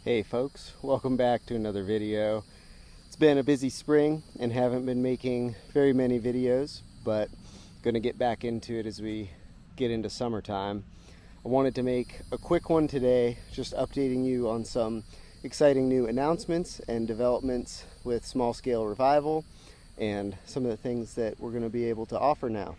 Hey folks, welcome back to another video. It's been a busy spring and haven't been making very many videos, but gonna get back into it as we get into summertime. I wanted to make a quick one today, just updating you on some exciting new announcements and developments with Small Scale Revival and some of the things that we're gonna be able to offer now.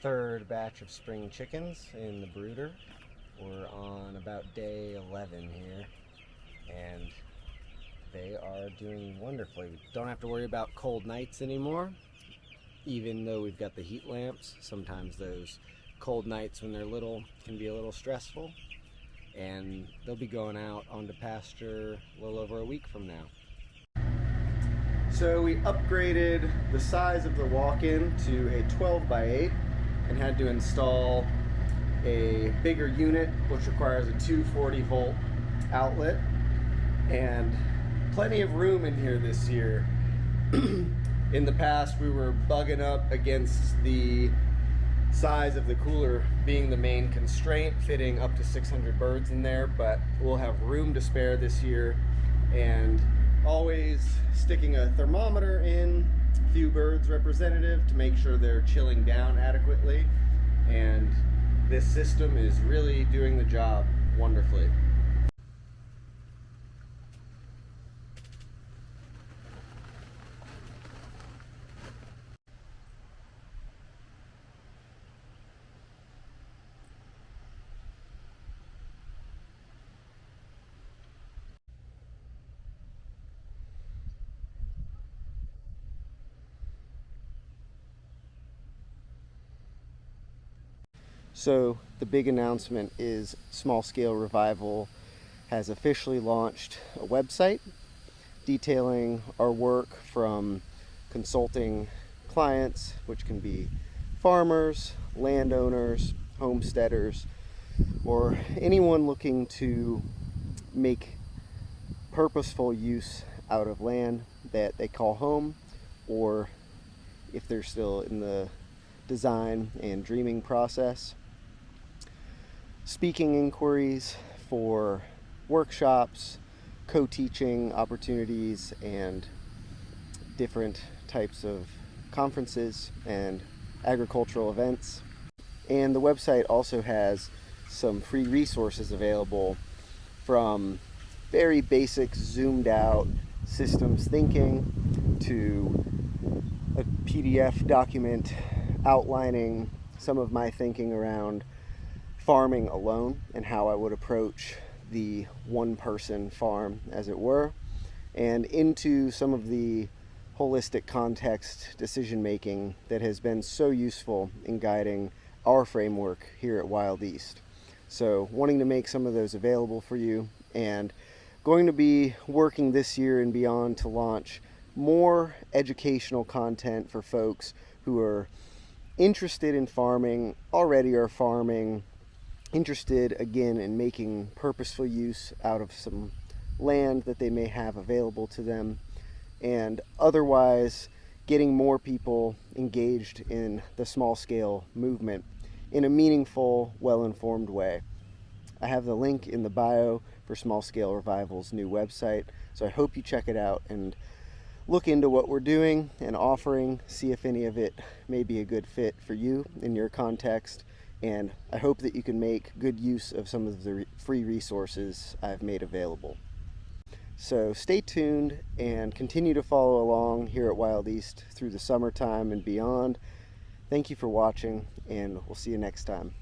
Third batch of spring chickens in the brooder. We're on about day 11 here, and they are doing wonderfully. We don't have to worry about cold nights anymore, even though we've got the heat lamps. Sometimes those cold nights when they're little can be a little stressful, and they'll be going out onto pasture a little over a week from now. So we upgraded the size of the walk-in to a 12 by 8 and had to install a bigger unit, which requires a 240 volt outlet, and plenty of room in here this year. In the past, we were bugging up against the size of the cooler being the main constraint, fitting up to 600 birds in there, but we'll have room to spare this year, and always sticking a thermometer in, few birds representative, to make sure they're chilling down adequately, and this system is really doing the job wonderfully. So the big announcement is Small Scale Revival has officially launched a website detailing our work, from consulting clients, which can be farmers, landowners, homesteaders, or anyone looking to make purposeful use out of land that they call home, or if they're still in the design and dreaming process. Speaking inquiries for workshops, co-teaching opportunities, and different types of conferences and agricultural events. And the website also has some free resources available, from very basic zoomed out systems thinking to a PDF document outlining some of my thinking around farming alone and how I would approach the one-person farm, as it were, and into some of the holistic context decision making that has been so useful in guiding our framework here at Wild East. So wanting to make some of those available for you, and going to be working this year and beyond to launch more educational content for folks who are interested in farming, already are farming, interested again in making purposeful use out of some land that they may have available to them, and otherwise getting more people engaged in the small scale movement in a meaningful, well-informed way. I have the link in the bio for Small Scale Revival's new website, so I hope you check it out and look into what we're doing and offering, see if any of it may be a good fit for you in your context, and I hope that you can make good use of some of the free resources I've made available. So stay tuned and continue to follow along here at Wild East through the summertime and beyond. Thank you for watching, and we'll see you next time.